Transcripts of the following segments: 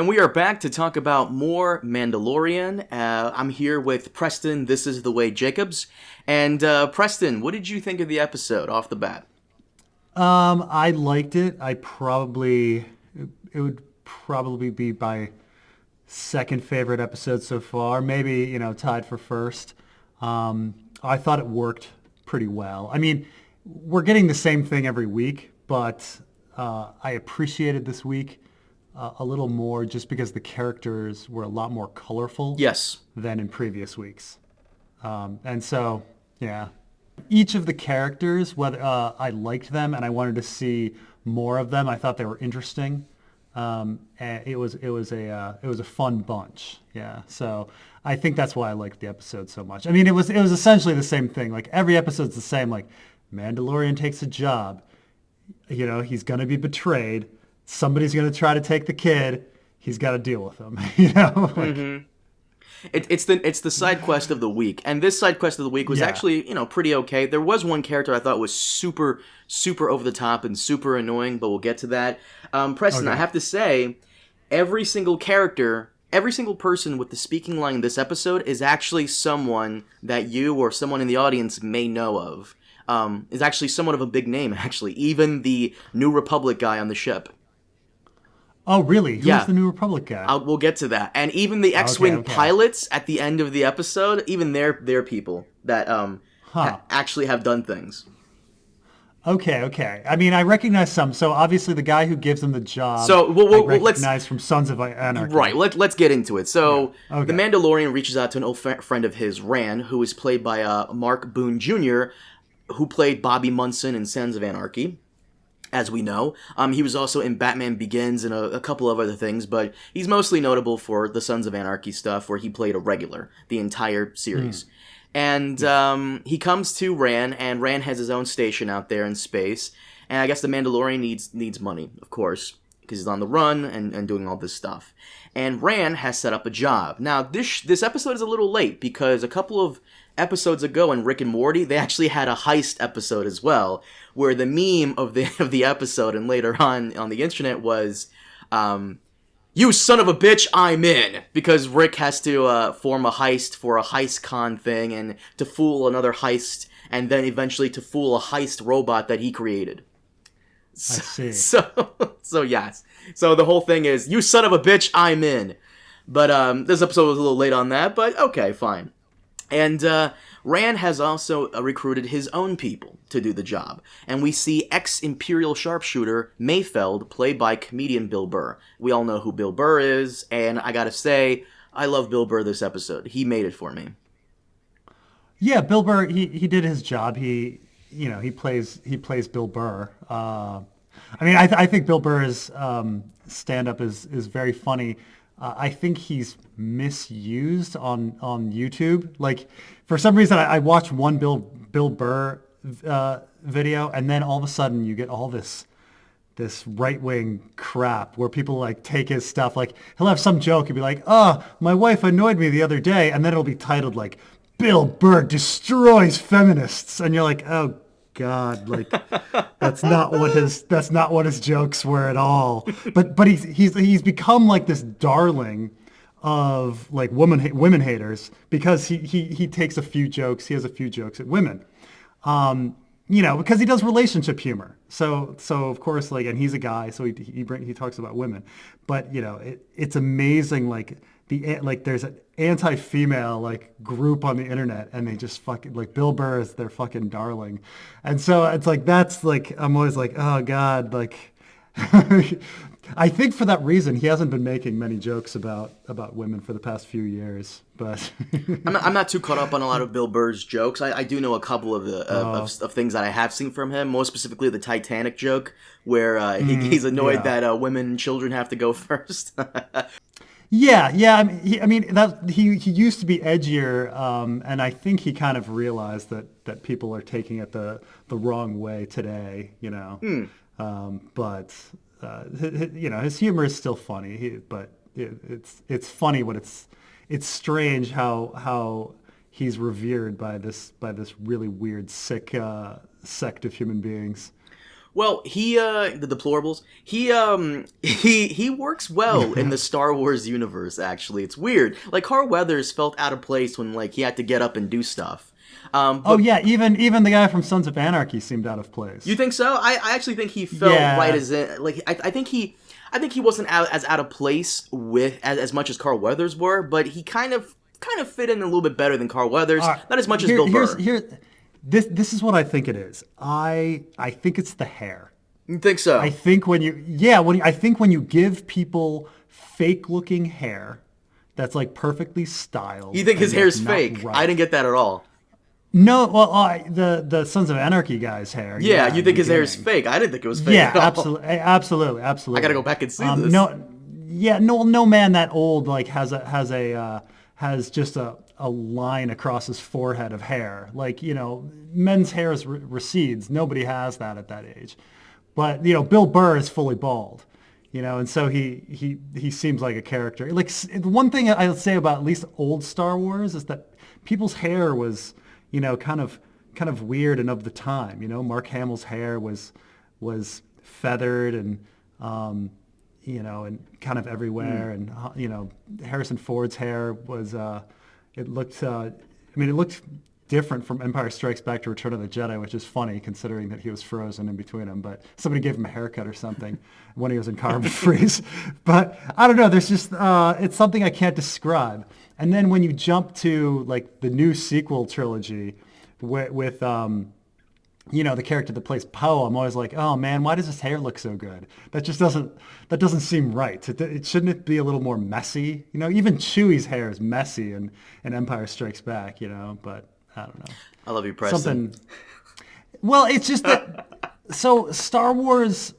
And we are back to talk about more Mandalorian. I'm here with Preston, This Is The Way Jacobs. And Preston, what did you think of the episode off the bat? I liked it. It would probably be my second favorite episode so far. Maybe, tied for first. I thought it worked pretty well. I mean, we're getting the same thing every week, but I appreciated this week a little more just because the characters were a lot more colorful Yes. than in previous weeks. And so, yeah, each of the characters, whether I liked them and I wanted to see more of them, I thought they were interesting. And it was a fun bunch. Yeah. So I think that's why I liked the episode so much. I mean, it was essentially the same thing. Like every episode's the same. Like Mandalorian takes a job. He's going to be betrayed. Somebody's going to try to take the kid. He's got to deal with them. It's the side quest of the week, and this side quest of the week was actually pretty okay. There was one character I thought was super over the top and super annoying, but we'll get to that. Preston, Okay. I have to say, every single character, every single person with the speaking line in this episode is actually someone that you or someone in the audience may know of. Is actually somewhat of a big name. Actually, even the New Republic guy on the ship. Oh, really? Yeah. Who's the New Republic guy? We'll get to that. And even the X-Wing pilots at the end of the episode, even they're people that actually have done things. Okay. I mean, I recognize some. So obviously the guy who gives them the job, So I recognize from Sons of Anarchy. Right, let's get into it. So Yeah. Okay. the Mandalorian reaches out to an old friend of his, Ran, who is played by Mark Boone Jr., who played Bobby Munson in Sons of Anarchy. As we know. He was also in Batman Begins and a couple of other things, but he's mostly notable for the Sons of Anarchy stuff, where he played a regular the entire series. And he comes to Ran, and Ran has his own station out there in space, and I guess the Mandalorian needs money, of course, because he's on the run and doing all this stuff. And Ran has set up a job. Now, this episode is a little late, because a couple of episodes ago in Rick and Morty, they actually had a heist episode as well, where the meme of the episode and later on the internet was, "You son of a bitch, I'm in," because Rick has to form a heist for a heist con thing and to fool another heist, and then eventually to fool a heist robot that he created. I see. So yes. So the whole thing is, "You son of a bitch, I'm in." But this episode was a little late on that, but okay, fine. And Ran has also recruited his own people to do the job. And we see ex-Imperial sharpshooter Mayfeld, played by comedian Bill Burr. We all know who Bill Burr is, and I gotta say, I love Bill Burr this episode. He made it for me. Yeah, Bill Burr, he did his job. He plays Bill Burr. I mean, I think Bill Burr's stand-up is very funny. I think he's misused on YouTube. Like, for some reason, I watched one Bill Burr video, and then all of a sudden you get all this right-wing crap where people like take his stuff. Like, he'll have some joke and be like, "Oh, my wife annoyed me the other day," and then it'll be titled like, "Bill Burr destroys feminists," and you're like, "Oh God, like that's not what his jokes were at all." But he's become like this darling of like women haters because he takes a few jokes. He has a few jokes at women, because he does relationship humor. So of course, like, and he's a guy, so he talks about women. But it's amazing, like there's an anti-female like group on the internet, and they just fucking like Bill Burr is their fucking darling, and so it's like that's like I'm always like, oh God, like I think for that reason he hasn't been making many jokes about women for the past few years. But I'm not too caught up on a lot of Bill Burr's jokes. I do know a couple of of things that I have seen from him. Most specifically, the Titanic joke, where he's annoyed that women and children have to go first. Yeah. I mean that he used to be edgier, and I think he kind of realized that people are taking it the wrong way today. But his humor is still funny. But it's funny when it's strange how he's revered by this really weird sick sect of human beings. Well, the deplorables, he works well in the Star Wars universe, actually. It's weird. Like, Carl Weathers felt out of place when, like, he had to get up and do stuff. Even the guy from Sons of Anarchy seemed out of place. You think so? I actually think he felt right as in, like, I think he wasn't as out of place with as much as Carl Weathers were, but he kind of fit in a little bit better than Carl Weathers. Not as much as Bill Burr. This is what I think it is. I think it's the hair. You think so? I think when you give people fake looking hair that's like perfectly styled. You think his hair's fake? Right. I didn't get that at all. No, well, the Sons of Anarchy guy's hair. Yeah, you think his hair is fake? I didn't think it was fake. Yeah, at all. absolutely. I gotta go back and see this. No man that old like has just a line across his forehead of hair. Like, men's hair recedes. Nobody has that at that age. But, Bill Burr is fully bald, and so he seems like a character. Like, one thing I'll say about at least old Star Wars is that people's hair was, kind of weird and of the time. Mark Hamill's hair was feathered and, and kind of everywhere. And, Harrison Ford's hair was, it looked different from Empire Strikes Back to Return of the Jedi, which is funny considering that he was frozen in between them. But somebody gave him a haircut or something when he was in carbon freeze. But I don't know. There's just it's something I can't describe. And then when you jump to like the new sequel trilogy with the character that plays Poe, I'm always like, oh man, why does his hair look so good? That doesn't seem right. Shouldn't it be a little more messy? Even Chewie's hair is messy in Empire Strikes Back, but I don't know. I love you, Preston. Well, it's just that, so Star Wars,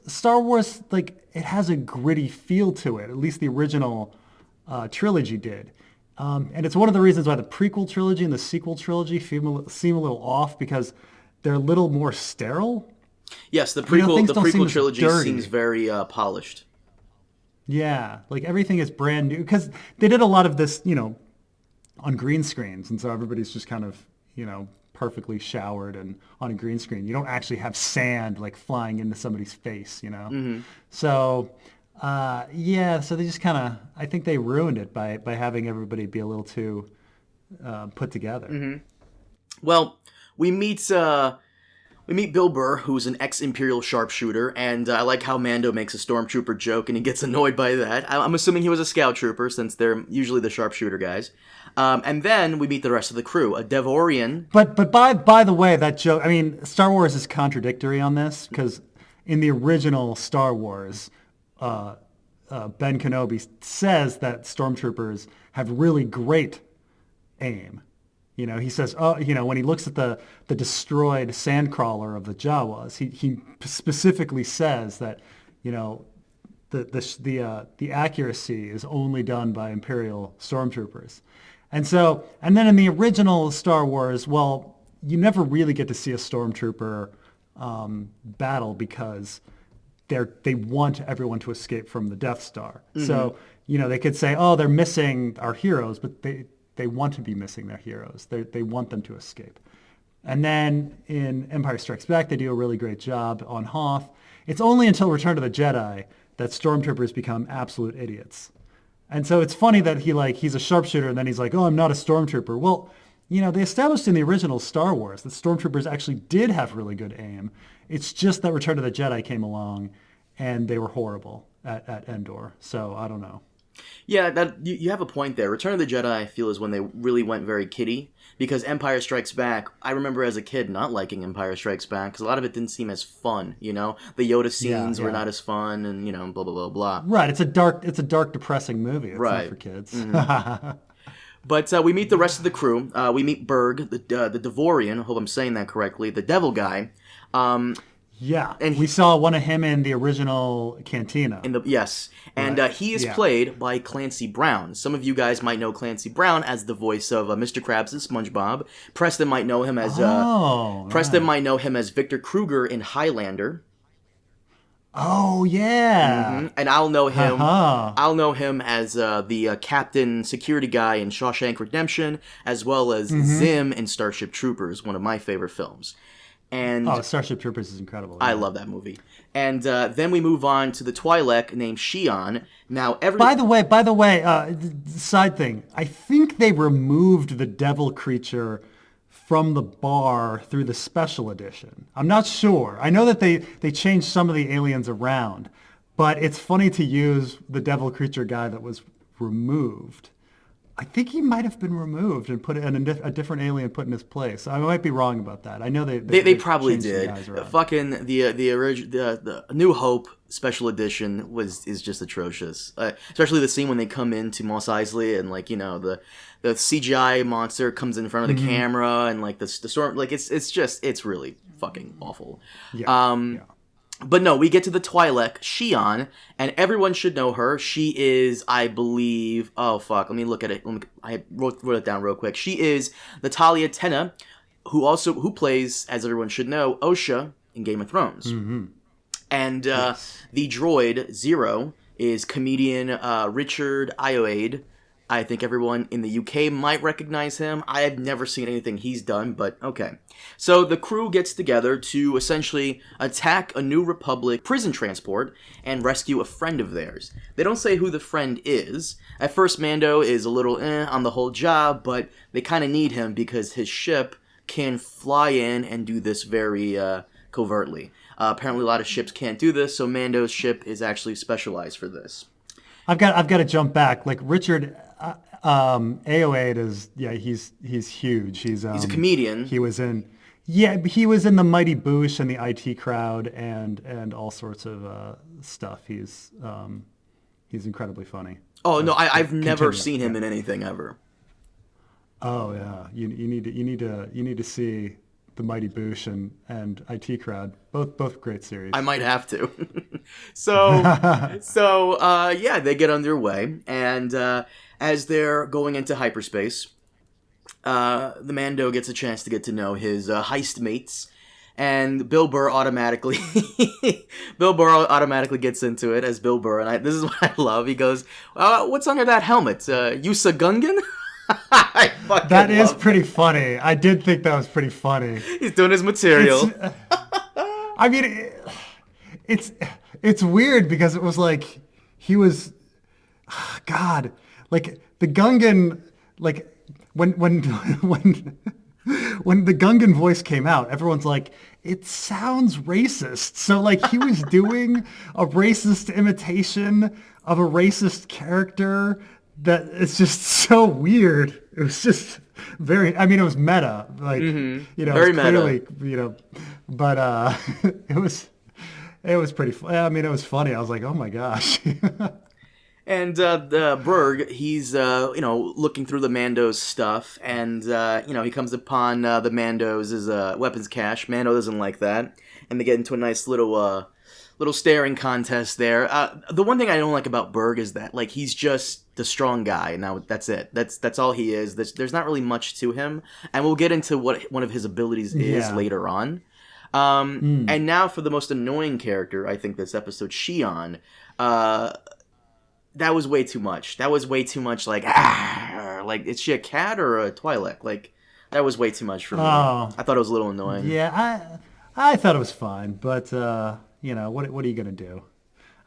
like, it has a gritty feel to it. At least the original trilogy did. And it's one of the reasons why the prequel trilogy and the sequel trilogy seem a little off, because they're a little more sterile. Yes, the prequel trilogy seems very polished. Yeah, like everything is brand new, because they did a lot of this, on green screens, and so everybody's just kind of, perfectly showered and on a green screen. You don't actually have sand like flying into somebody's face, Mm-hmm. So, so they just kind of, I think they ruined it by having everybody be a little too put together. Mm-hmm. Well, we meet Bill Burr, who's an ex-Imperial sharpshooter, and I like how Mando makes a Stormtrooper joke, and he gets annoyed by that. I'm assuming he was a scout trooper, since they're usually the sharpshooter guys. And then we meet the rest of the crew, a Devorian. But by the way, that joke, I mean, Star Wars is contradictory on this, because in the original Star Wars, Ben Kenobi says that Stormtroopers have really great aim. He says, when he looks at the destroyed sandcrawler of the Jawas, he specifically says that, the accuracy is only done by Imperial stormtroopers. And then in the original Star Wars, well, you never really get to see a stormtrooper battle, because they want everyone to escape from the Death Star. Mm-hmm. So, they could say, oh, they're missing our heroes, but they want to be missing their heroes. They want them to escape. And then in Empire Strikes Back, they do a really great job on Hoth. It's only until Return of the Jedi that stormtroopers become absolute idiots. And so it's funny that he's a sharpshooter, and then he's like, oh, I'm not a stormtrooper. Well, they established in the original Star Wars that stormtroopers actually did have really good aim. It's just that Return of the Jedi came along, and they were horrible at Endor. So I don't know. Yeah, that you have a point there. Return of the Jedi, I feel, is when they really went very kiddie, because Empire Strikes Back, I remember as a kid not liking Empire Strikes Back, because a lot of it didn't seem as fun, The Yoda scenes were not as fun, and, blah, blah, blah, blah. Right, it's a dark, depressing movie. It's not for kids. Mm-hmm. But we meet the rest of the crew. We meet Berg, the Devorian, I hope I'm saying that correctly, the devil guy. Yeah, and we saw one of him in the original Cantina. Yes, and right. He is played by Clancy Brown. Some of you guys might know Clancy Brown as the voice of Mr. Krabs and SpongeBob. Preston might know him as might know him as Victor Kruger in Highlander. Oh yeah, mm-hmm. And I'll know him. I'll know him as the captain security guy in Shawshank Redemption, as well as Zim in Starship Troopers, one of my favorite films. And Starship Troopers is incredible. I love that movie. And then we move on to the Twi'lek named Shion. Now, By the way, side thing. I think they removed the devil creature from the bar through the special edition. I'm not sure. I know that they changed some of the aliens around, but it's funny to use the devil creature guy that was removed. I think he might have been removed and put in a different alien put in his place. I might be wrong about that. I know they probably did. Fucking the New Hope special edition is just atrocious. Especially the scene when they come into Mos Eisley and the CGI monster comes in front of the camera and the storm it's really fucking awful. Yeah. But no, we get to the Twi'lek, Shion, and everyone should know her. She is, I believe... Oh, fuck. Let me look at it. I wrote it down real quick. She is Natalia Tena, who plays, as everyone should know, Osha in Game of Thrones. Mm-hmm. And the droid, Zero, is comedian Richard Ayoade. I think everyone in the UK might recognize him. I have never seen anything he's done, but okay. So the crew gets together to essentially attack a New Republic prison transport and rescue a friend of theirs. They don't say who the friend is. At first, Mando is a little on the whole job, but they kind of need him because his ship can fly in and do this very covertly. Apparently, a lot of ships can't do this, so Mando's ship is actually specialized for this. I've got to jump back. Richard Ayoade is he's huge. He's a comedian. He was in the Mighty Boosh and the IT Crowd and all sorts of stuff. He's incredibly funny. Oh no, I've never seen him in anything ever. Oh yeah, you need to see the Mighty Boosh and IT Crowd. Both great series. I might have to. So they get underway, and as they're going into hyperspace, the Mando gets a chance to get to know his heist mates, and Bill Burr automatically gets into it as Bill Burr, and this is what I love. He goes, "What's under that helmet? Yusa Gungan?" That is pretty funny. I did think that was pretty funny. He's doing his material. I mean, it's weird because it was like he was, God, like the Gungan, like when the Gungan voice came out, everyone's like, it sounds racist. So like he was doing a racist imitation of a racist character. That it's just so weird. It was just very. I mean, it was meta, like very clearly, meta. But it was pretty. I mean, it was funny. I was like, oh my gosh. And the Berg, he's looking through the Mando's stuff, and he comes upon the Mando's weapons cache. Mando doesn't like that, and they get into a nice little staring contest there. The one thing I don't like about Berg is that he's just the strong guy. Now that's it. That's all he is. There's not really much to him, and we'll get into what one of his abilities is later on. And now for the most annoying character, I think this episode, Shion. That was way too much. That was way too much. Is she a cat or a Twi'lek? That was way too much for me. I thought it was a little annoying. Yeah, I thought it was fine, but what are you gonna do?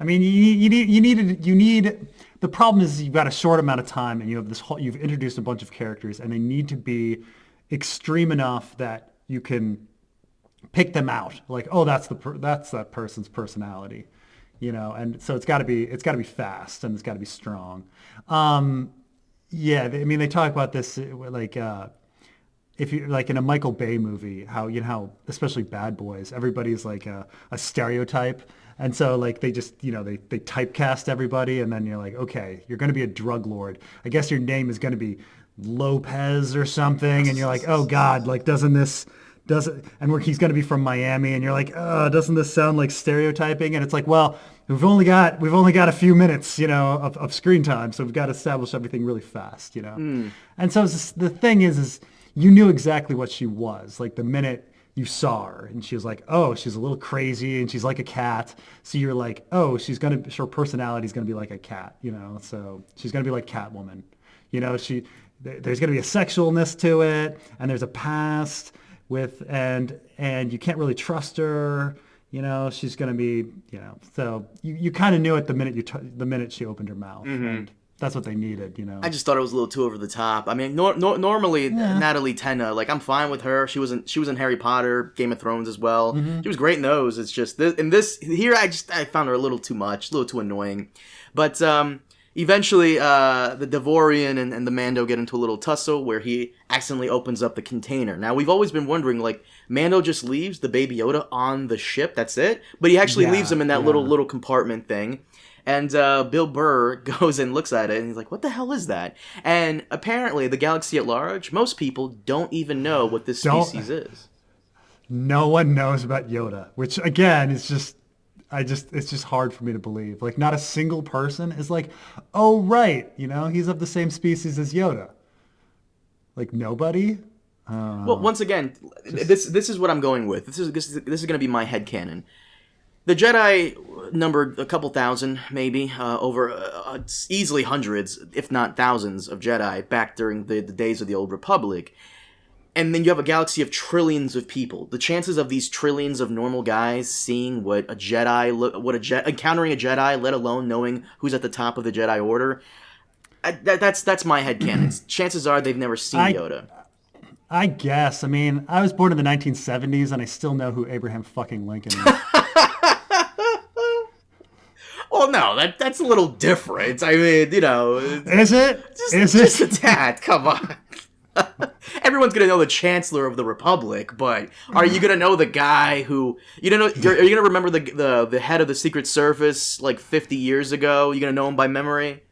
I mean, you need. The problem is you've got a short amount of time, and you've introduced a bunch of characters, and they need to be extreme enough that you can pick them out. Like, oh, that's that person's personality, And so it's got to be fast and it's got to be strong. They talk about this if you in a Michael Bay movie, how especially Bad Boys, everybody's like a stereotype. And so they just, they typecast everybody, and then you're like, okay, you're going to be a drug lord. I guess your name is going to be Lopez or something. And you're like, oh God, and he's going to be from Miami. And you're like, oh, doesn't this sound like stereotyping? And it's like, well, we've only got a few minutes, of screen time. So we've got to establish everything really fast, And so the thing is you knew exactly what she was. Like the minute you saw her, and she was like, oh, she's a little crazy, and she's like a cat. So you're like, oh, her personality is gonna be like a cat, So she's gonna be like Catwoman, there's gonna be a sexualness to it, and there's a past, and you can't really trust her. She's going to be, so you kind of knew it the minute she opened her mouth. And that's what they needed, I just thought it was a little too over the top. I mean, normally Natalie Tena, like, I'm fine with her. She was in Harry Potter, Game of Thrones as well. She was great in those. It's just here I found her a little too much, a little too annoying. But eventually, the Devorian and the Mando get into a little tussle where he accidentally opens up the container. Now, we've always been wondering, like, Mando just leaves the Baby Yoda on the ship, that's it? But he actually leaves him in that little compartment thing. And Bill Burr goes and looks at it, and he's like, what the hell is that? And apparently, the galaxy at large, most people don't even know what this species is. No one knows about Yoda, which, again, is just... it's just hard for me to believe. Like, not a single person is like, oh, right, he's of the same species as Yoda. Like, nobody? Well, once again, this is what I'm going with. This is going to be my headcanon. The Jedi numbered a couple thousand, maybe, over easily hundreds, if not thousands, of Jedi back during the days of the Old Republic. And then you have a galaxy of trillions of people. The chances of these trillions of normal guys seeing encountering a Jedi, let alone knowing who's at the top of the Jedi Order, that's my headcanon. Chances are they've never seen Yoda. I guess. I mean, I was born in the 1970s, and I still know who Abraham fucking Lincoln is. Well, no, that's a little different. I mean, Is it? Just a tad. Come on. Everyone's gonna know the Chancellor of the Republic, but are you gonna know the guy who you don't know? Are you gonna remember the head of the Secret Service like 50 years ago? You gonna know him by memory?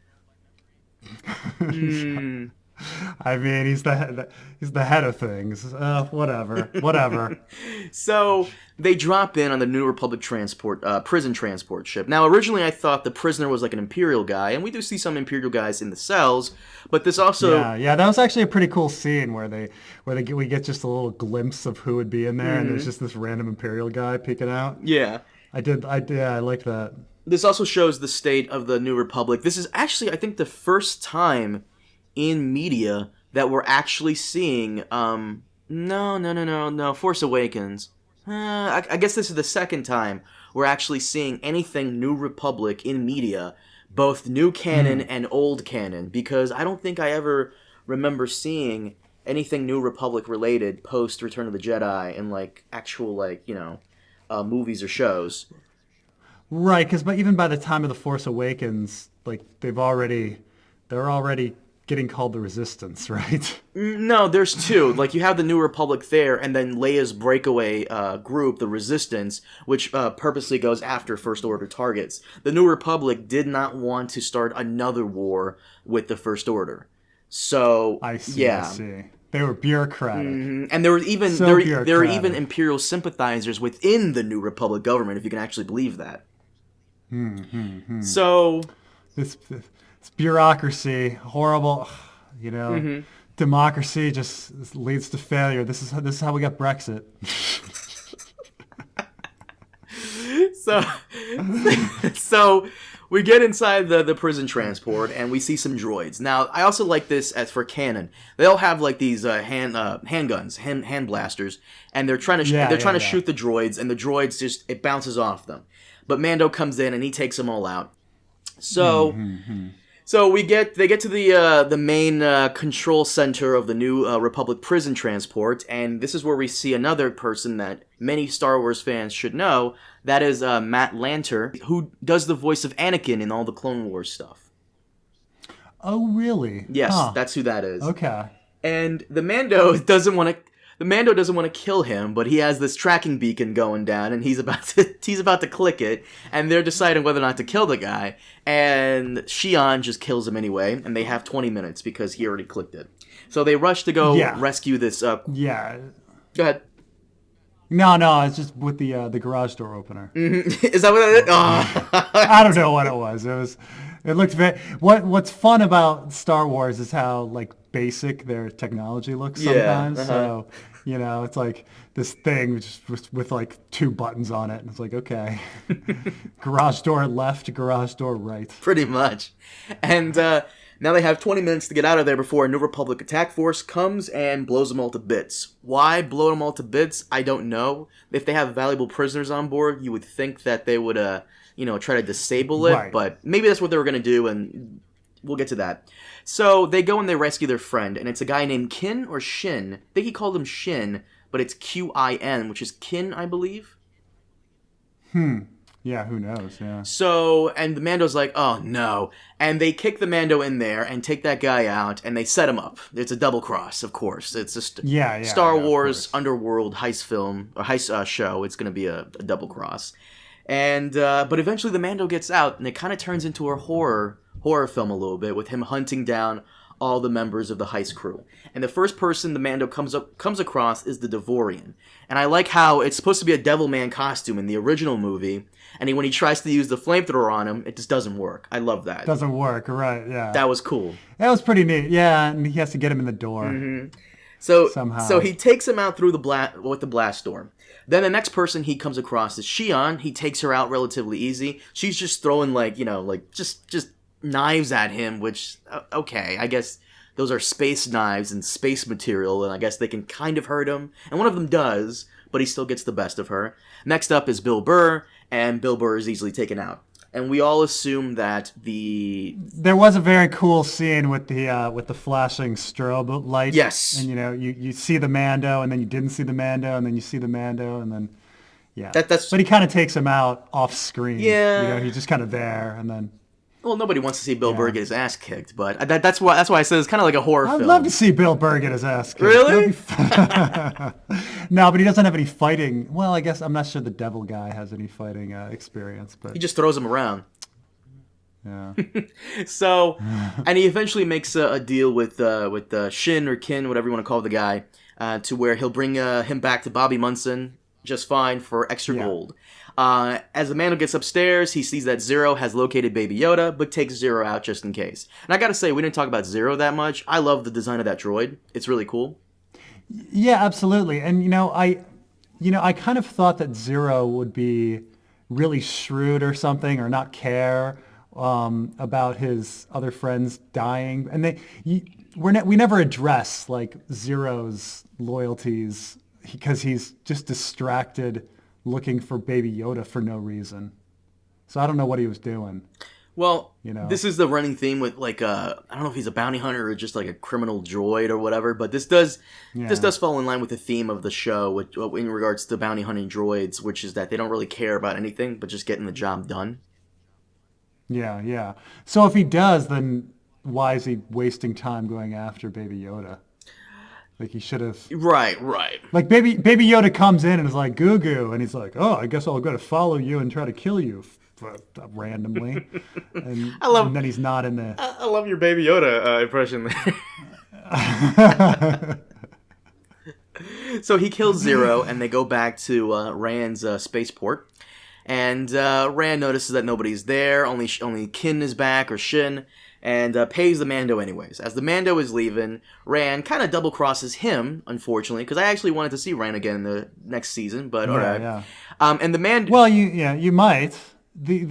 I mean, he's the head of things. Whatever. So they drop in on the New Republic prison transport ship. Now, originally I thought the prisoner was like an Imperial guy, and we do see some Imperial guys in the cells. But this also, yeah, that was actually a pretty cool scene where we get just a little glimpse of who would be in there, and there's just this random Imperial guy peeking out. Yeah, I like that. This also shows the state of the New Republic. This is actually, I think, the first time in media that we're actually seeing no, Force Awakens. I guess this is the second time we're actually seeing anything New Republic in media, both new canon and old canon, because I don't think I ever remember seeing anything New Republic related post Return of the Jedi in like actual movies or shows. Right, because even by the time of the Force Awakens, like they're already getting called the Resistance, right? No, there's two. Like, you have the New Republic there, and then Leia's breakaway group, the Resistance, which purposely goes after First Order targets. The New Republic did not want to start another war with the First Order. So, I see. They were bureaucratic. Mm-hmm. And there were even Imperial sympathizers within the New Republic government, if you can actually believe that. So... This bureaucracy, horrible, democracy just leads to failure. This is how we got Brexit. So we get inside the prison transport and we see some droids. Now, I also like this as for canon. They all have like these handguns, hand blasters, and they're trying to shoot the droids, and the droids it bounces off them. But Mando comes in and he takes them all out. So. So they get to the main control center of the New Republic prison transport, and this is where we see another person that many Star Wars fans should know. That is Matt Lanter, who does the voice of Anakin in all the Clone Wars stuff. Oh, really? Yes, That's who that is. Okay. And the Mando doesn't want to kill him, but he has this tracking beacon going down, and he's about to click it, and they're deciding whether or not to kill the guy, and Shion just kills him anyway, and they have 20 minutes because he already clicked it. So they rush to go rescue this. Go ahead. No, it's just with the garage door opener. Mm-hmm. Is that what that is? Oh. I don't know what it was. It looked very. What's fun about Star Wars is how like basic their technology looks sometimes. Yeah, So it's like this thing with like two buttons on it, and it's like, okay, garage door left, garage door right. Pretty much. And Now they have 20 minutes to get out of there before a New Republic attack force comes and blows them all to bits. Why blow them all to bits? I don't know. If they have valuable prisoners on board, you would think that they would, try to disable it. Right. But maybe that's what they were going to do, and we'll get to that. So they go and they rescue their friend, and it's a guy named Kin or Shin. I think he called him Shin, but it's Qin, which is Kin, I believe. Yeah, who knows, yeah. So, and the Mando's like, oh no. And they kick the Mando in there and take that guy out, and they set him up. It's a double cross, of course. It's just Star Wars underworld heist film, or heist show. It's going to be a double cross. And, but eventually the Mando gets out, and it kind of turns into a horror film a little bit, with him hunting down all the members of the heist crew. And the first person the Mando comes across is the Devorian. And I like how it's supposed to be a Devilman costume in the original movie, and when he tries to use the flamethrower on him, it just doesn't work. I love that. Doesn't work, right, yeah. That was cool. That was pretty neat, yeah, and he has to get him in the door. Mm-hmm. Somehow. So he takes him out through with the blast door. Then the next person he comes across is Shion. He takes her out relatively easy. She's just throwing, just knives at him, which, okay, I guess those are space knives and space material, and I guess they can kind of hurt him. And one of them does, but he still gets the best of her. Next up is Bill Burr, and Bill Burr is easily taken out. And we all assume that there was a very cool scene with the flashing strobe light. Yes. And you see the Mando, and then you didn't see the Mando, and then you see the Mando, and then that's. But he kind of takes him out off screen. Yeah. He's just kind of there, and then. Well, nobody wants to see Bill Burr get his ass kicked, but that's why I said it's kind of like a horror film. I'd love to see Bill Burr get his ass kicked. Really? No, but he doesn't have any fighting. Well, I guess I'm not sure the devil guy has any fighting experience, but he just throws him around. Yeah. So, and he eventually makes a deal with Shin or Kin, whatever you want to call the guy, to where he'll bring him back to Bobby Munson just fine for extra gold. As the Mando gets upstairs, he sees that Zero has located Baby Yoda, but takes Zero out just in case. And I gotta say, we didn't talk about Zero that much. I love the design of that droid. It's really cool. Yeah, absolutely. And I kind of thought that Zero would be really shrewd or something, or not care about his other friends dying. And we never address like Zero's loyalties, because he's just distracted looking for Baby Yoda for no reason. So I don't know what he was doing. Well, this is the running theme with I don't know if he's a bounty hunter or just like a criminal droid or whatever, but this does fall in line with the theme of the show in regards to bounty hunting droids, which is that they don't really care about anything but just getting the job done. Yeah. So if he does, then why is he wasting time going after Baby Yoda? Like he should have. Right. Like Baby Yoda comes in and is like, "Goo goo," and he's like, "Oh, I guess I'll go to follow you and try to kill you randomly." And then he's not in the. I love your Baby Yoda impression there. So he kills Zero, and they go back to Rand's spaceport. And Rand notices that nobody's there. Only Kin is back, or Shin. And pays the Mando anyways. As the Mando is leaving, Rand kind of double crosses him, unfortunately, because I actually wanted to see Rand again in the next season, but alright. Yeah. And the Mando. Well, you might. We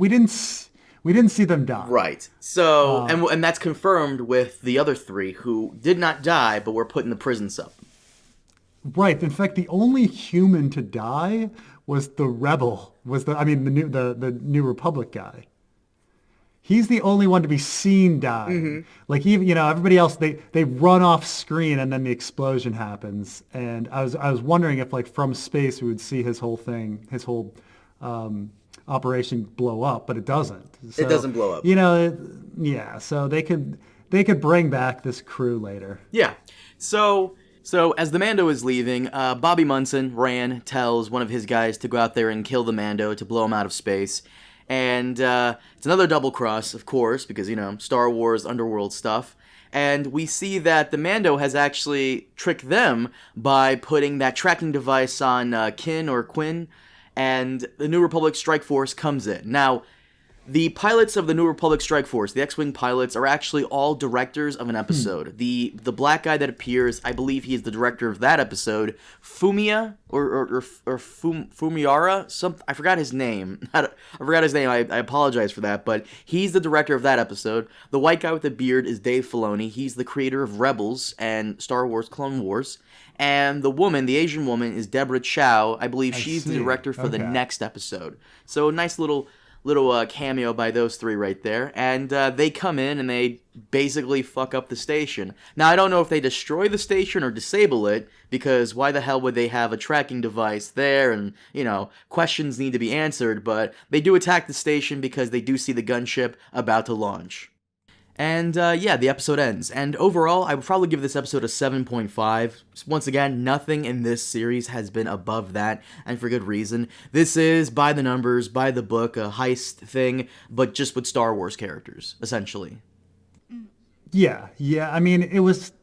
didn't see them die. Right. So and that's confirmed with the other three who did not die, but were put in the prison cell. Right. In fact, the only human to die was the rebel. The New Republic guy. He's the only one to be seen die. Mm-hmm. Like even everybody else they run off screen and then the explosion happens. And I was wondering if like from space we would see his whole operation blow up, but it doesn't. So, it doesn't blow up. So they could bring back this crew later. Yeah. So as the Mando is leaving, Bobby Munson, Rand, tells one of his guys to go out there and kill the Mando to blow him out of space. And it's another double cross, of course, because, Star Wars underworld stuff. And we see that the Mando has actually tricked them by putting that tracking device on Kin or Quinn, and the New Republic Strike Force comes in. Now, The pilots of the New Republic Strike Force, the X-Wing pilots, are actually all directors of an episode. The black guy that appears, I believe he is the director of that episode. Fumiya or Fumiara, I forgot his name. I apologize for that, but he's the director of that episode. The white guy with the beard is Dave Filoni. He's the creator of Rebels and Star Wars Clone Wars. And the woman, the Asian woman, is Deborah Chow. I believe she's the director for the next episode. So nice little cameo by those three right there, and they come in and they basically fuck up the station. Now, I don't know if they destroy the station or disable it, because why the hell would they have a tracking device there, and, questions need to be answered, but they do attack the station because they do see the gunship about to launch. And, the episode ends. And overall, I would probably give this episode a 7.5. Once again, nothing in this series has been above that, and for good reason. This is, by the numbers, by the book, a heist thing, but just with Star Wars characters, essentially. Yeah. I mean,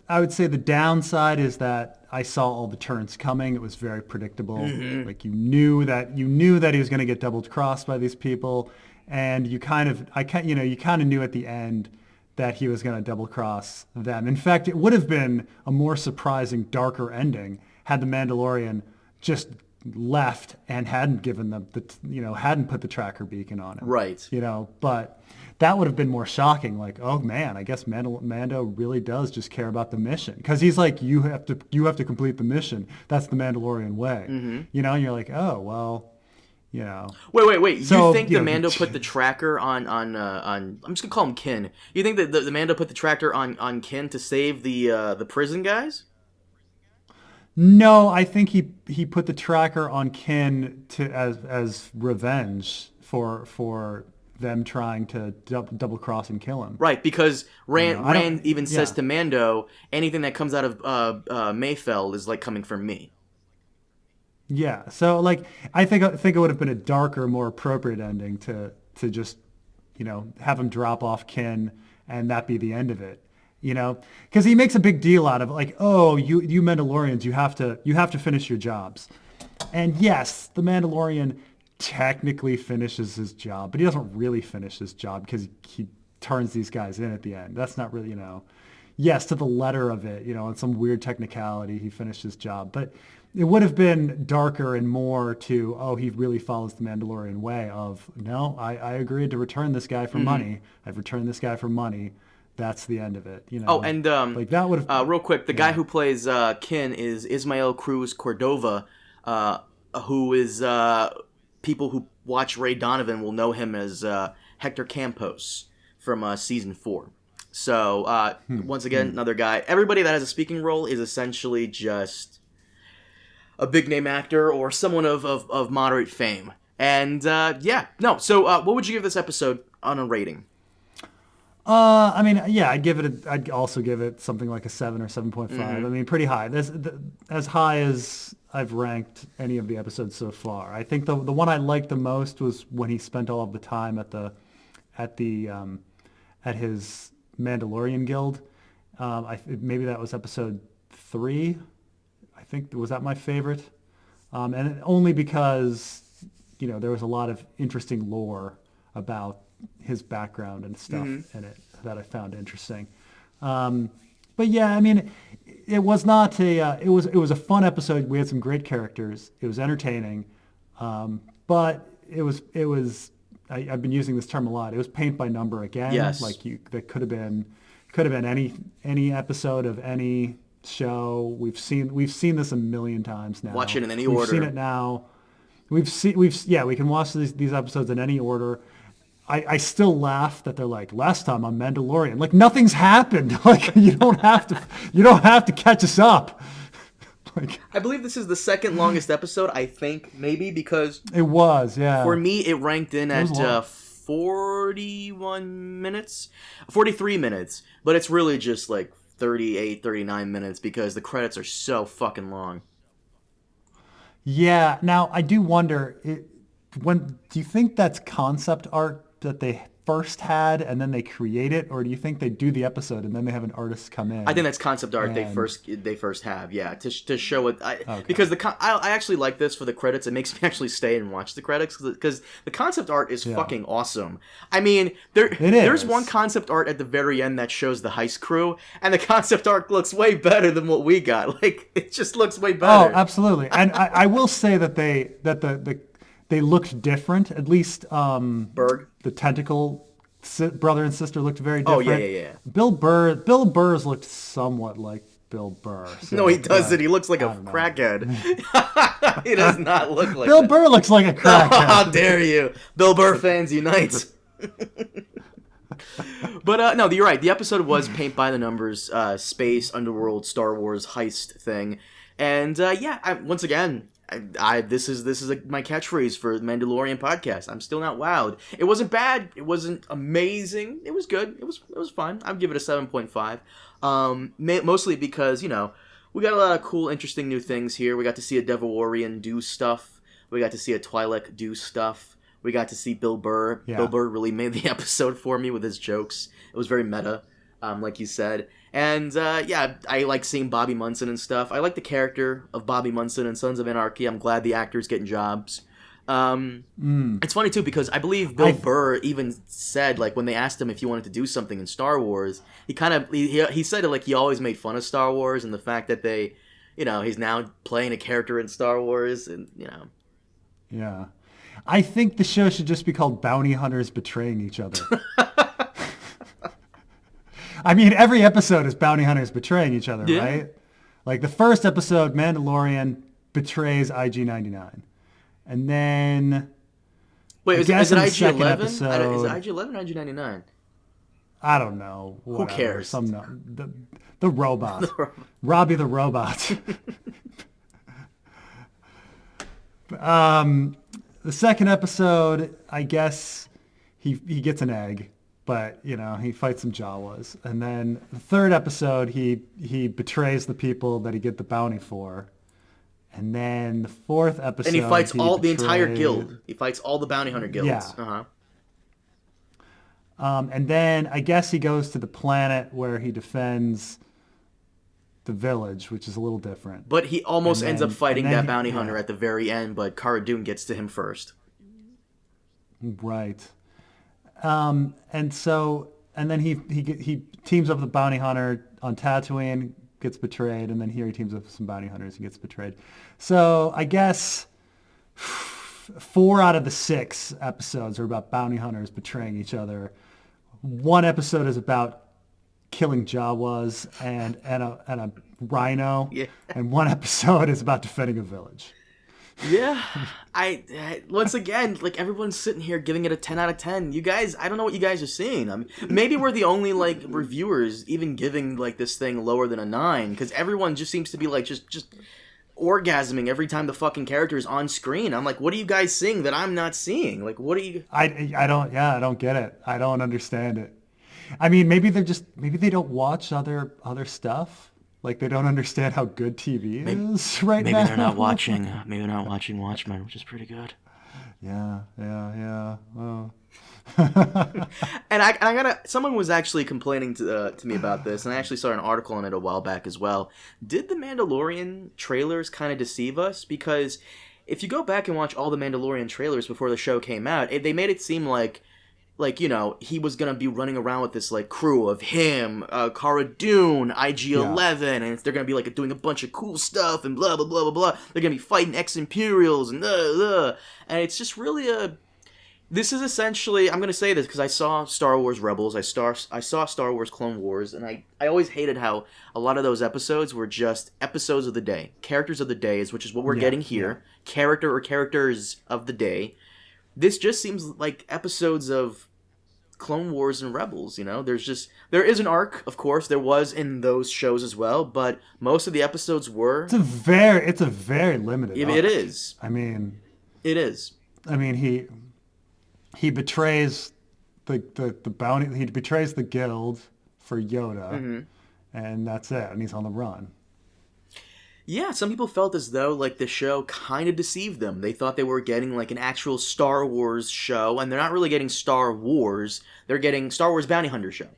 I would say the downside is that I saw all the turns coming. It was very predictable. Mm-hmm. Like, you knew that he was going to get double crossed by these people, and you kind of knew at the end that he was going to double cross them. In fact, it would have been a more surprising, darker ending had the Mandalorian just left and hadn't given them hadn't put the tracker beacon on him. Right. But that would have been more shocking. Like, oh man, I guess Mando really does just care about the mission, because he's like, you have to complete the mission. That's the Mandalorian way. Mm-hmm. And you're like, oh well. Wait. So, you think the Mando put the tracker on I'm just gonna call him Kin. You think that the Mando put the tracker on Kin to save the prison guys? No, I think he put the tracker on Kin as revenge for them trying to double cross and kill him. Right, because Rand even says to Mando, anything that comes out of Mayfeld is like coming from me. Yeah, so like I think it would have been a darker, more appropriate ending to just have him drop off Kin and that be the end of it, because he makes a big deal out of it, like, oh, you Mandalorians, you have to finish your jobs, and yes, the Mandalorian technically finishes his job, but he doesn't really finish his job because he turns these guys in at the end. That's not really yes, to the letter of it, on some weird technicality, he finished his job, but it would have been darker and more to, oh, he really follows the Mandalorian way of, no, I agreed to return this guy for money. I've returned this guy for money. That's the end of it. Oh, and like that would have. Real quick, the guy who plays Kin is Ismael Cruz Cordova, who is people who watch Ray Donovan will know him as Hector Campos from season 4. So once again, another guy. Everybody that has a speaking role is essentially just a big name actor or someone of moderate fame. And So what would you give this episode on a rating? I mean, yeah, I'd also give it something like a 7 or 7.5. Mm-hmm. I mean, pretty high. As high as I've ranked any of the episodes so far. I think the one I liked the most was when he spent all of the time at his Mandalorian guild. Maybe that was episode 3. I think, was that my favorite? And only because, there was a lot of interesting lore about his background and stuff in it that I found interesting. But yeah, I mean, it was not it was a fun episode. We had some great characters. It was entertaining. But it was I've been using this term a lot. It was paint by number again. Yes. Like that could have been any episode of any show. We've seen this a million times now. Watch it in any order. We've seen it now. We can watch these episodes in any order. I still laugh that they're like, last time on Mandalorian, like nothing's happened. Like you don't have to catch us up. Like, I believe this is the second longest episode, I think, maybe, because it was, yeah. For me, it ranked in at 41 minutes, 43 minutes, but it's really just like 38, 39 minutes because the credits are so fucking long. Yeah. Now, I do wonder, do you think that's concept art that they first had and then they create it, or do you think they do the episode and then they have an artist come in? I think that's concept art they first have, yeah, to show it. Because I actually like this for the credits. It makes me actually stay and watch the credits because the concept art is fucking awesome. I mean, there's one concept art at the very end that shows the heist crew, and the concept art looks way better than what we got. Like, it just looks way better. Oh, absolutely. And I will say that they looked different. At least Berg, the tentacle brother and sister looked very different. Oh yeah. Bill Burrs looked somewhat like Bill Burr. So, no, he doesn't. He looks like a crackhead. He does not look like Bill Burr looks like a crackhead. How dare you? Bill Burr fans unite. But no, you're right. The episode was paint by the numbers, space, underworld, Star Wars heist thing, and once again, this is my catchphrase for the Mandalorian podcast. I'm still not wowed. It wasn't bad. It wasn't amazing. It was good. It was fun. I'd give it a 7.5. Mostly because we got a lot of cool, interesting new things here. We got to see a Devilorian do stuff. We got to see a Twi'lek do stuff. We got to see Bill Burr. Yeah. Bill Burr really made the episode for me with his jokes. It was very meta, like you said. And, I like seeing Bobby Munson and stuff. I like the character of Bobby Munson in Sons of Anarchy. I'm glad the actor's getting jobs. It's funny, too, because I believe Bill Burr even said, like, when they asked him if he wanted to do something in Star Wars, he said it like he always made fun of Star Wars and the fact that they, he's now playing a character in Star Wars and, Yeah. I think the show should just be called Bounty Hunters Betraying Each Other. I mean, every episode is bounty hunters betraying each other, right? Like the first episode, Mandalorian betrays IG-99. And then... Wait, is it IG-11? Is it IG-11 or IG-99? I don't know. Whatever. Who cares? The robot. Robbie the robot. The second episode, I guess he gets an egg. But, he fights some Jawas. And then the third episode, he betrays the people that he get the bounty for. And then the fourth episode, and he fights the entire guild. He fights all the bounty hunter guilds. Yeah. Uh-huh. And then I guess he goes to the planet where he defends the village, which is a little different. But he almost ends up fighting that bounty hunter at the very end, but Cara Dune gets to him first. Right. And then he teams up with the bounty hunter on Tatooine, gets betrayed, and then here he teams up with some bounty hunters and gets betrayed. So I guess 4 out of the 6 episodes are about bounty hunters betraying each other. One episode is about killing Jawas and a rhino, and one episode is about defending a village. Yeah, I once again, like, everyone's sitting here giving it a 10 out of 10. You guys, I don't know what you guys are seeing. I mean, maybe we're the only, like, reviewers even giving, like, this thing lower than a 9, because everyone just seems to be, like, just orgasming every time the fucking character is on screen. I'm like, what are you guys seeing that I'm not seeing? Like, what are you... I don't get it. I don't understand it. I mean, maybe they don't watch other stuff. Like, they don't understand how good TV is now. Maybe they're not watching. Maybe they're not watching Watchmen, which is pretty good. Yeah. Oh. And I gotta. Someone was actually complaining to me about this, and I actually saw an article on it a while back as well. Did the Mandalorian trailers kind of deceive us? Because if you go back and watch all the Mandalorian trailers before the show came out, they made it seem like he was gonna be running around with this, like, crew of him, Cara Dune, IG-11, and they're gonna be, like, doing a bunch of cool stuff and blah blah blah blah blah. They're gonna be fighting ex-Imperials and and it's just really this is essentially, I'm gonna say this because I saw Star Wars Rebels, I saw Star Wars Clone Wars, and I always hated how a lot of those episodes were just episodes of the day, characters of the days, which is what we're getting here, character or characters of the day. This just seems like episodes of Clone Wars and Rebels, there is an arc, of course, there was in those shows as well, but most of the episodes were... It's a very limited arc. It is. I mean... It is. I mean, he betrays the bounty, he betrays the guild for Yoda, and that's it, and he's on the run. Yeah, some people felt as though like the show kind of deceived them. They thought they were getting like an actual Star Wars show, and they're not really getting Star Wars. They're getting Star Wars Bounty Hunter show.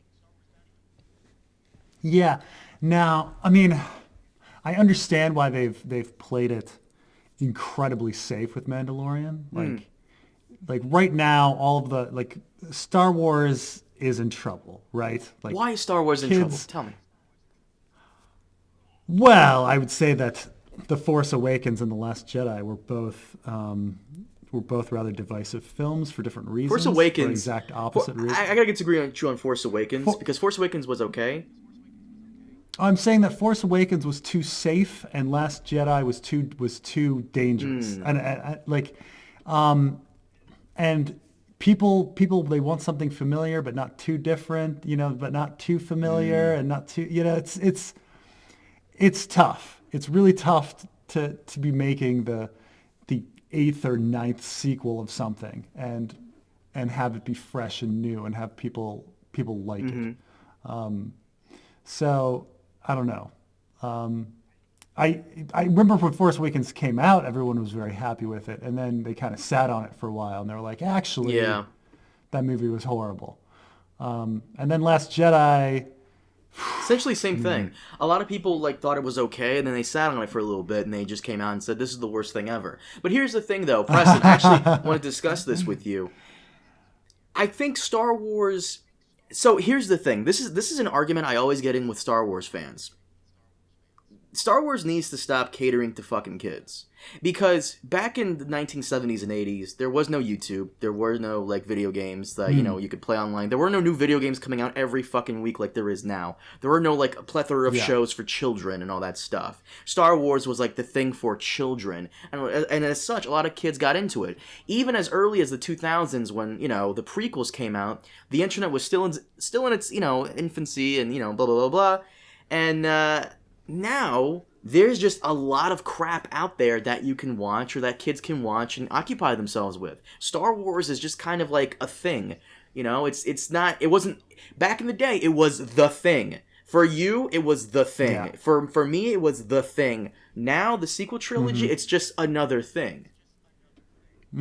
Yeah. Now, I mean, I understand why they've played it incredibly safe with Mandalorian. Like right now, all of the like Star Wars is in trouble, right? Like Why is Star Wars in trouble? Tell me. Well, I would say that The Force Awakens and The Last Jedi were both rather divisive films for different reasons. Force Awakens, for exact opposite reasons. I gotta disagree on you on Force Awakens because Force Awakens was okay. I'm saying that Force Awakens was too safe and Last Jedi was too dangerous. And people they want something familiar but not too different, but not too familiar and not too, it's tough. It's really tough to be making the eighth or ninth sequel of something and have it be fresh and new and have people like it. So I don't know. I remember when Force Awakens came out, everyone was very happy with it, and then they kind of sat on it for a while, and they were like, actually, that movie was horrible. And then Last Jedi. Essentially same thing. A lot of people like thought it was okay, and then they sat on it for a little bit, and they just came out and said, this is the worst thing ever. But here's the thing, though. Preston, I actually want to discuss this with you. I think Star Wars... So here's the thing. This is an argument I always get in with Star Wars fans. Star Wars needs to stop catering to fucking kids. Because back in the 1970s and 80s, there was no YouTube. There were no, like, video games that, you could play online. There were no new video games coming out every fucking week like there is now. There were no, like, a plethora of shows for children and all that stuff. Star Wars was, like, the thing for children. And as such, a lot of kids got into it. Even as early as the 2000s when, the prequels came out, the internet was still in its, infancy and, blah, blah, blah, blah. And, now, there's just a lot of crap out there that you can watch or that kids can watch and occupy themselves with. Star Wars is just kind of like a thing. It's not, it wasn't, back in the day, it was the thing. For you, it was the thing. Yeah. For me, it was the thing. Now, the sequel trilogy, it's just another thing.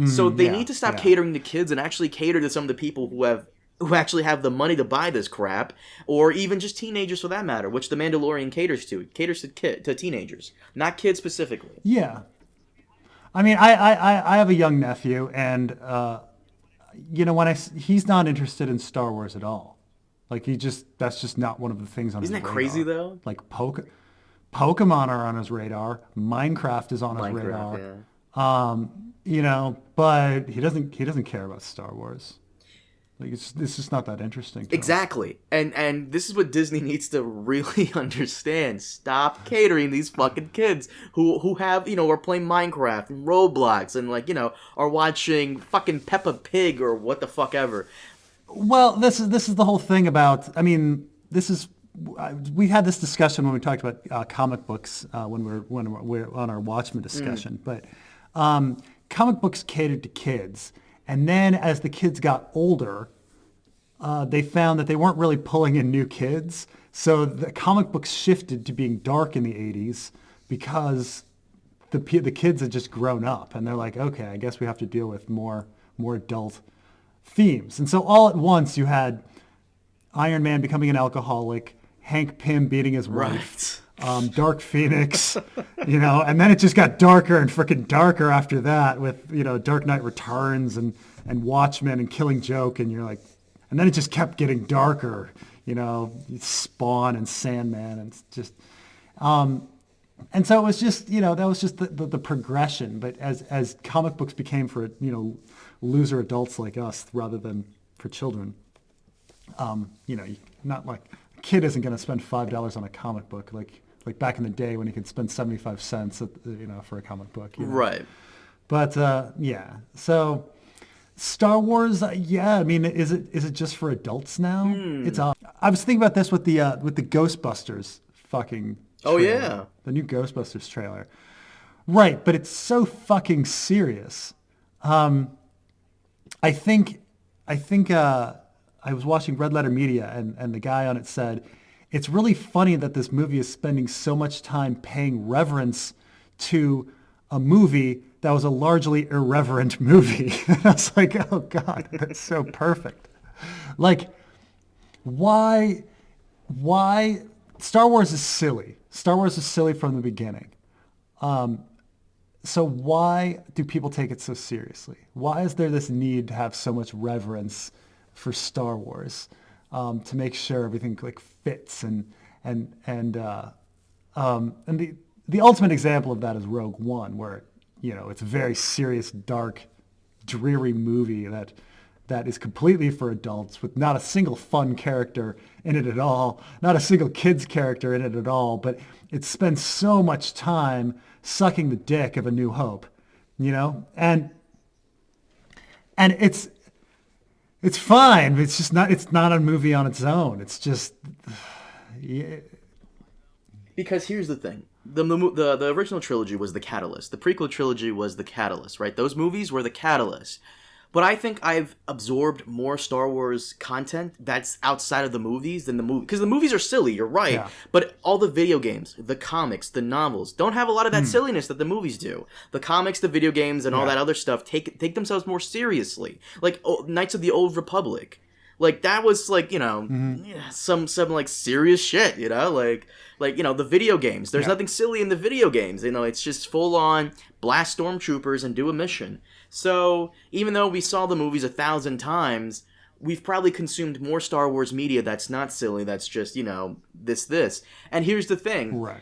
So they need to stop catering to kids and actually cater to some of the people who actually have the money to buy this crap, or even just teenagers for that matter, which The Mandalorian caters to. It caters to teenagers, not kids specifically. Yeah. I mean, I have a young nephew, and, he's not interested in Star Wars at all. Like, that's just not one of the things on his radar. Isn't that crazy, though? Like, Pokemon are on his radar. Minecraft is on his radar. Yeah. But he doesn't care about Star Wars. Like it's just not that interesting. Exactly. And this is what Disney needs to really understand. Stop catering these fucking kids who have, are playing Minecraft and Roblox and are watching fucking Peppa Pig or what the fuck ever. Well, this is the whole thing about, we had this discussion when we talked about comic books when we're on our Watchmen discussion, but comic books catered to kids. And then as the kids got older, they found that they weren't really pulling in new kids. So the comic books shifted to being dark in the 80s because the kids had just grown up. And they're like, okay, I guess we have to deal with more adult themes. And so all at once you had Iron Man becoming an alcoholic, Hank Pym beating his wife. Right. Dark Phoenix, and then it just got darker and freaking darker after that with, Dark Knight Returns and Watchmen and Killing Joke. And you're like, and then it just kept getting darker, Spawn and Sandman and just, and so it was just, that was just the progression. But as comic books became for, loser adults like us rather than for children, not like a kid isn't going to spend $5 on a comic book like back in the day when you could spend 75 cents for a comic book. Right. But so Star Wars, is it just for adults now? It's I was thinking about this with the Ghostbusters fucking trailer, oh yeah, the new Ghostbusters trailer. Right, but it's so fucking serious. I think I was watching Red Letter Media and the guy on it said it's really funny that this movie is spending so much time paying reverence to a movie that was a largely irreverent movie. And I was like, oh God, that's so perfect. Like, why Star Wars is silly. Star Wars is silly from the beginning. So why do people take it so seriously? Why is there this need to have so much reverence for Star Wars, to make sure everything like fits and the ultimate example of that is Rogue One, where it's a very serious, dark, dreary movie that is completely for adults, with not a single fun character in it at all, not a single kid's character in it at all, but it spends so much time sucking the dick of A New Hope, and it's fine. It's not a movie on its own. It's just, yeah. Because here's the thing. The original trilogy was the catalyst. The prequel trilogy was the catalyst, right? Those movies were the catalyst. But I think I've absorbed more Star Wars content that's outside of the movies than the movie. Because the movies are silly, you're right. Yeah. But all the video games, the comics, the novels don't have a lot of that silliness that the movies do. The comics, the video games, and all that other stuff take themselves more seriously. Like Knights of the Old Republic. Like, that was, like, some like, serious shit, Like, the video games. There's nothing silly in the video games. It's just full-on blast stormtroopers and do a mission. So, even though we saw the movies 1,000 times, we've probably consumed more Star Wars media that's not silly, that's just, this. And here's the thing. Right.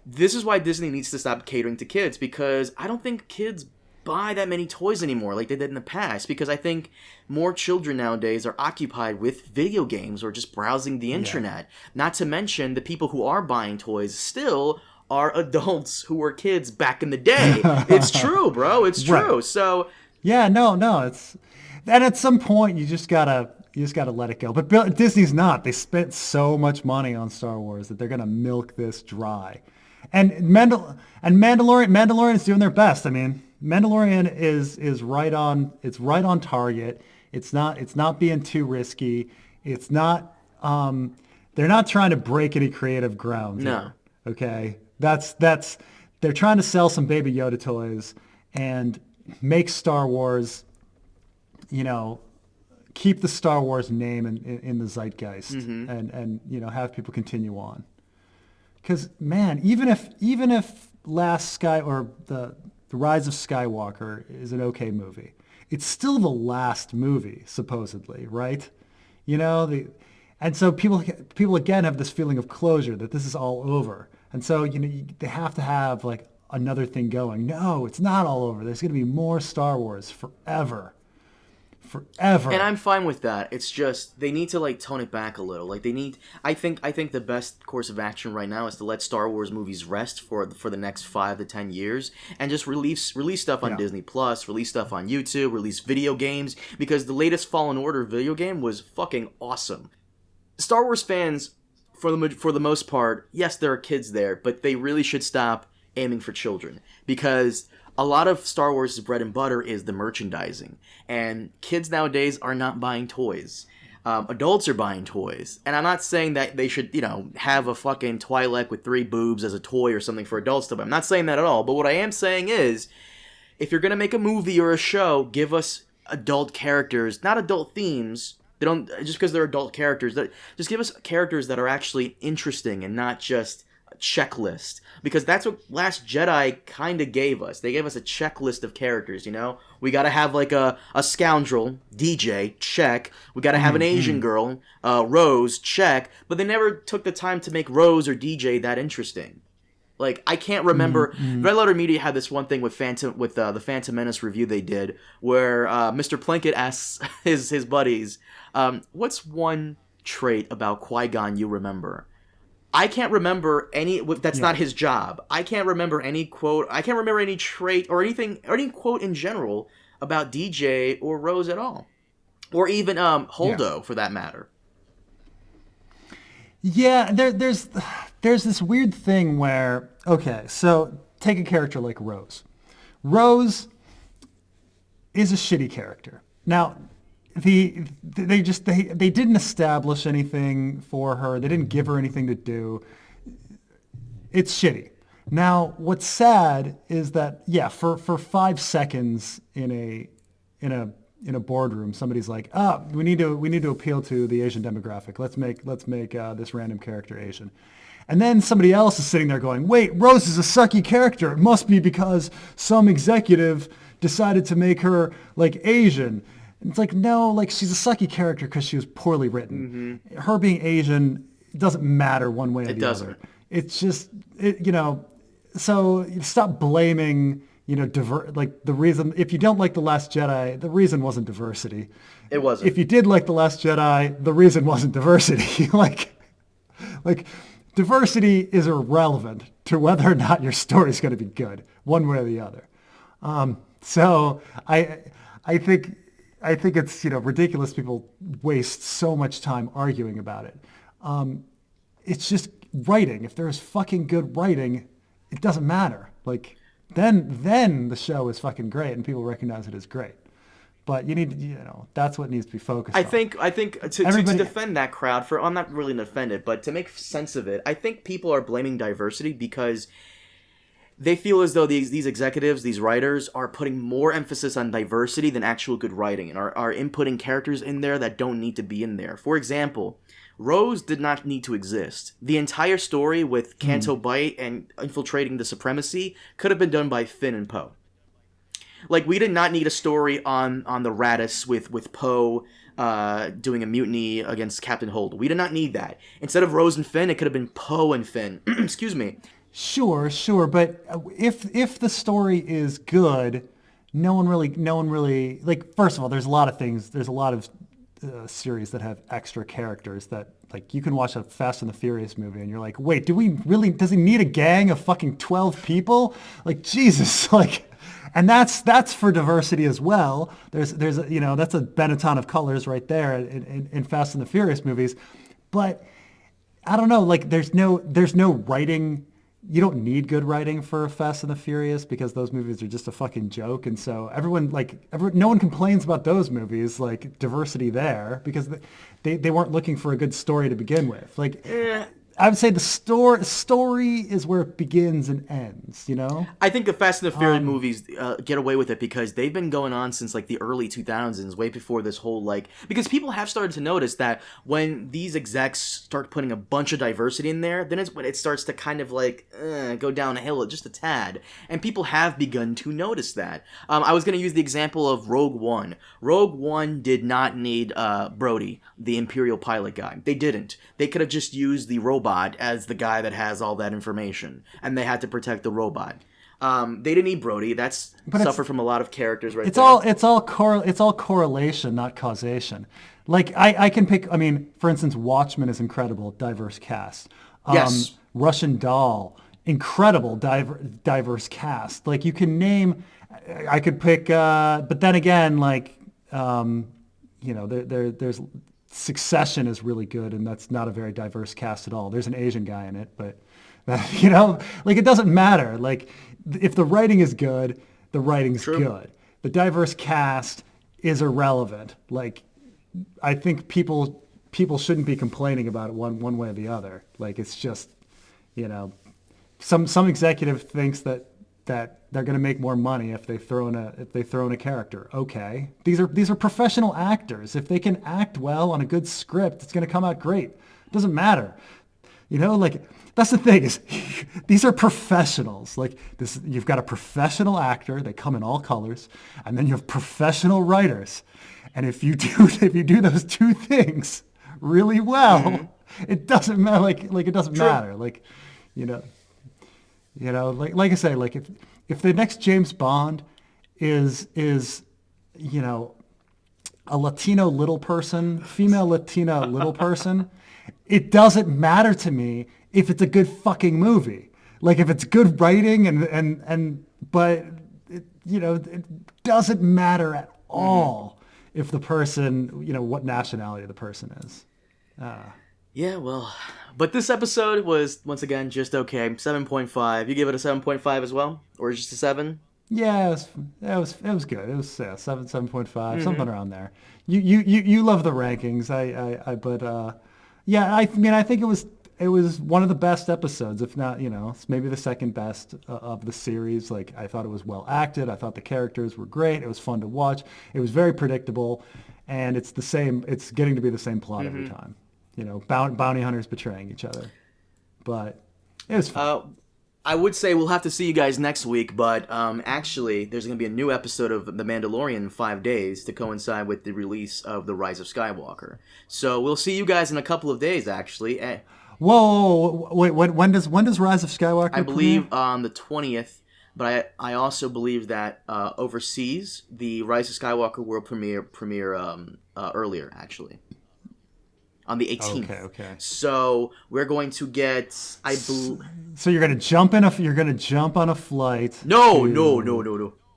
This is why Disney needs to stop catering to kids, because I don't think kids buy that many toys anymore like they did in the past, because I think more children nowadays are occupied with video games or just browsing the internet. Not to mention the people who are buying toys still are adults who were kids back in the day. It's true, bro. It's true. Right. So yeah, no, it's, and at some point you just gotta let it go. But Disney's not. They spent so much money on Star Wars that they're gonna milk this dry. And Mandalorian is doing their best. I mean, Mandalorian is right on. It's right on target. It's not being too risky. It's not. They're not trying to break any creative ground. No. Here, okay. That's. They're trying to sell some Baby Yoda toys and make Star Wars. Keep the Star Wars name in the zeitgeist, and have people continue on. Because man, even if Last Sky or the Rise of Skywalker is an okay movie, it's still the last movie, supposedly, right? And so people again have this feeling of closure, that this is all over. And so they have to have like another thing going. No, it's not all over. There's going to be more Star Wars forever. And I'm fine with that. It's just they need to like tone it back a little. Like I think the best course of action right now is to let Star Wars movies rest for the next 5 to 10 years and just release stuff on Disney Plus, release stuff on YouTube, release video games, because the latest Fallen Order video game was fucking awesome. Star Wars fans, for the most part, yes, there are kids there, but they really should stop aiming for children, because a lot of Star Wars' bread and butter is the merchandising. And kids nowadays are not buying toys. Adults are buying toys. And I'm not saying that they should, have a fucking Twi'lek with 3 boobs as a toy or something for adults to buy. I'm not saying that at all. But what I am saying is, if you're going to make a movie or a show, give us adult characters, not adult themes. They don't, just because they're adult characters, just give us characters that are actually interesting and not just checklist, because that's what Last Jedi kind of gave us. They gave us a checklist of characters, we got to have like a scoundrel, DJ, check. We got to have an Asian girl, Rose, check. But they never took the time to make Rose or DJ that interesting. Like, I can't remember. Red Letter Media had this one thing with the Phantom Menace review they did, where Mr. Plinkett asks his buddies, what's one trait about Qui-Gon you remember? I can't remember any. That's not his job. I can't remember any quote. I can't remember any trait or anything, or any quote in general about DJ or Rose at all, or even Holdo for that matter. Yeah, there's this weird thing where, okay, so take a character like Rose. Rose is a shitty character. Now, they didn't establish anything for her. They didn't give her anything to do. It's shitty. Now, what's sad is that for 5 seconds in a boardroom, somebody's like, we need to appeal to the Asian demographic. Let's make this random character Asian. And then somebody else is sitting there going, wait, Rose is a sucky character. It must be because some executive decided to make her like Asian. And it's like, no, like she's a sucky character because she was poorly written. Mm-hmm. Her being Asian doesn't matter one way or the other. It's just, so stop blaming, the reason, if you don't like The Last Jedi, the reason wasn't diversity. It wasn't. If you did like The Last Jedi, the reason wasn't diversity. like diversity is irrelevant to whether or not your story is going to be good, one way or the other. So I think it's ridiculous. People waste so much time arguing about it. It's just writing. If there's fucking good writing, it doesn't matter. Like then the show is fucking great and people recognize it as great. But you need that's what needs to be focused on. I think to defend that crowd I'm not really to defend it, but to make sense of it, I think people are blaming diversity because they feel as though these executives, these writers, are putting more emphasis on diversity than actual good writing and are inputting characters in there that don't need to be in there. For example, Rose did not need to exist. The entire story with Canto Bight and infiltrating the Supremacy could have been done by Finn and Poe. Like, we did not need a story on the Radis with Poe doing a mutiny against Captain Holt. We did not need that. Instead of Rose and Finn, it could have been Poe and Finn. Excuse me. Sure, but if the story is good, no one really like. First of all, there's a lot of series that have extra characters that, like, you can watch a Fast and the Furious movie and you're like, wait, does he need a gang of fucking 12 people? Like, Jesus, like. And that's for diversity as well. There's that's a Benetton of colors right there in Fast and the Furious movies. But I don't know, like there's no writing. You don't need good writing for Fast and the Furious because those movies are just a fucking joke. And so no one complains about those movies, like diversity there, because they weren't looking for a good story to begin with. Like, I would say the story is where it begins and ends, I think the Fast and the Furious movies get away with it because they've been going on since, like, the early 2000s, way before this whole, like... Because people have started to notice that when these execs start putting a bunch of diversity in there, then it's when it starts to kind of, like, go downhill just a tad. And people have begun to notice that. I was going to use the example of Rogue One. Rogue One did not need Brody, the Imperial pilot guy. They didn't. They could have just used the robot as the guy that has all that information, and they had to protect the robot. They didn't need Brody. That's suffered from a lot of characters right there. It's all correlation, not causation. Like I can pick. I mean, for instance, Watchmen is incredible, diverse cast. Yes. Russian Doll, incredible, diverse cast. Like you can name. I could pick, but then again, like there's. Succession is really good, and that's not a very diverse cast at all. There's an Asian guy in it, but like it doesn't matter. Like if the writing is good, the writing's good. The diverse cast is irrelevant. Like I think people shouldn't be complaining about it one way or the other. Like it's just some executive thinks that they're going to make more money if they throw in a character. Okay, these are professional actors. If they can act well on a good script, it's going to come out great. It doesn't matter, like that's the thing is these are professionals. Like this, you've got a professional actor. They come in all colors, and then you have professional writers. And if you do those two things really well, it doesn't matter. Like it doesn't matter. Like like I say, like if the next James Bond is a Latino little person, female Latina little person, it doesn't matter to me if it's a good fucking movie. Like if it's good writing but it doesn't matter at all if the person, what nationality the person is. Yeah, well, but this episode was, once again, just okay. 7.5. You give it a 7.5 as well? Or just a 7? Yeah, it was good. It was 7.5, something around there. You love the rankings. But yeah, I mean, I think it was one of the best episodes, if not, it's maybe the second best of the series. Like, I thought it was well acted. I thought the characters were great. It was fun to watch. It was very predictable, and it's getting to be the same plot every time. Bounty hunters betraying each other. But it was fun. I would say we'll have to see you guys next week, but actually, there's going to be a new episode of The Mandalorian in 5 days to coincide with the release of The Rise of Skywalker. So we'll see you guys in a couple of days, actually. Whoa, wait, when does Rise of Skywalker I believe premiere? on the 20th, but I also believe that overseas, the Rise of Skywalker world premiere earlier, actually. On the 18th. Okay. So we're going to get, So you're gonna jump on a flight. No.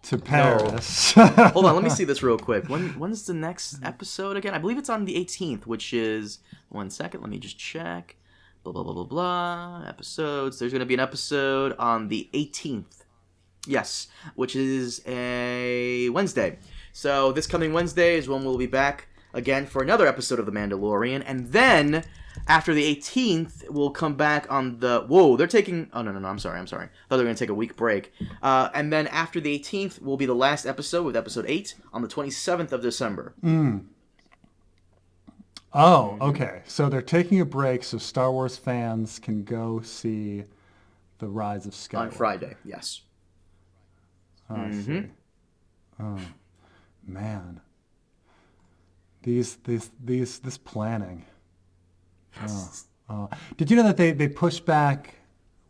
To Paris. Hold on, let me see this real quick. When's the next episode again? I believe it's on the 18th, which is 1 second. Let me just check. Blah blah blah blah blah. Episodes. There's gonna be an episode on the 18th. Yes, which is a Wednesday. So this coming Wednesday is when we'll be back again for another episode of The Mandalorian, and then after the 18th, we'll come back on the... Whoa, they're taking... Oh, no, I'm sorry. I thought they were going to take a week break. And then after the 18th will be the last episode with episode 8 on the 27th of December. Oh, okay. So they're taking a break so Star Wars fans can go see The Rise of Skywalker. On Friday, yes. I see. Oh, man. This planning. Did you know that they pushed back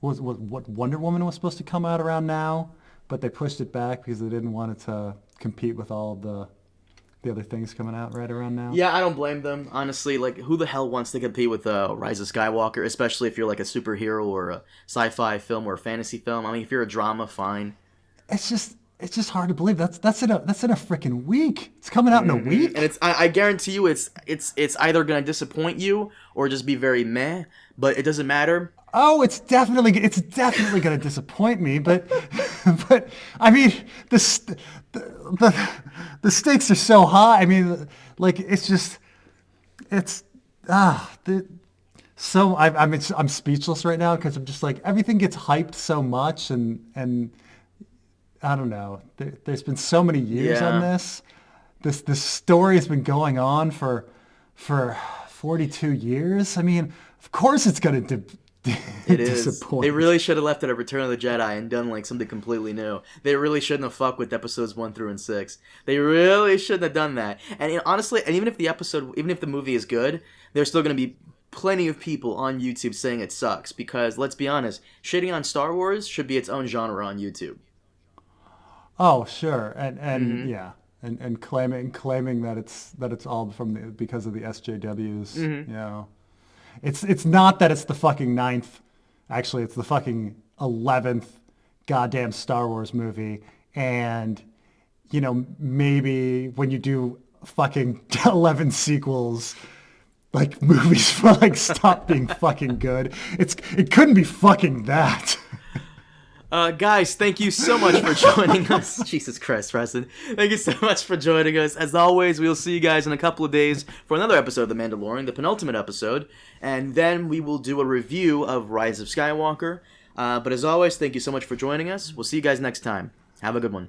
what Wonder Woman was supposed to come out around now, but they pushed it back because they didn't want it to compete with all of the other things coming out right around now? Yeah, I don't blame them. Honestly, like, who the hell wants to compete with Rise of Skywalker, especially if you're like a superhero or a sci-fi film or a fantasy film? I mean, if you're a drama, fine. It's just hard to believe that's in a freaking week. It's coming out in a week, and I guarantee you it's either gonna disappoint you or just be very meh. But it doesn't matter. Oh, it's definitely gonna disappoint me. But I mean the stakes are so high. I mean, like I'm speechless right now because I'm just like everything gets hyped so much and. I don't know. There's been so many years on this. This story has been going on for 42 years. I mean, of course it's going to disappoint. They really should have left it at Return of the Jedi and done like something completely new. They really shouldn't have fucked with episodes 1 through 6. They really shouldn't have done that. And honestly, and even if the movie is good, there's still going to be plenty of people on YouTube saying it sucks because let's be honest, shitting on Star Wars should be its own genre on YouTube. Oh, sure, and yeah, and claiming that it's all because of the SJWs. It's not that it's the fucking 9th. Actually, it's the fucking 11th goddamn Star Wars movie, and maybe when you do fucking 11 sequels. Like movies for stop being fucking good. It couldn't be fucking that. Guys, thank you so much for joining us. Jesus Christ, Preston. Thank you so much for joining us. As always, we'll see you guys in a couple of days for another episode of The Mandalorian, the penultimate episode. And then we will do a review of Rise of Skywalker. But as always, thank you so much for joining us. We'll see you guys next time. Have a good one.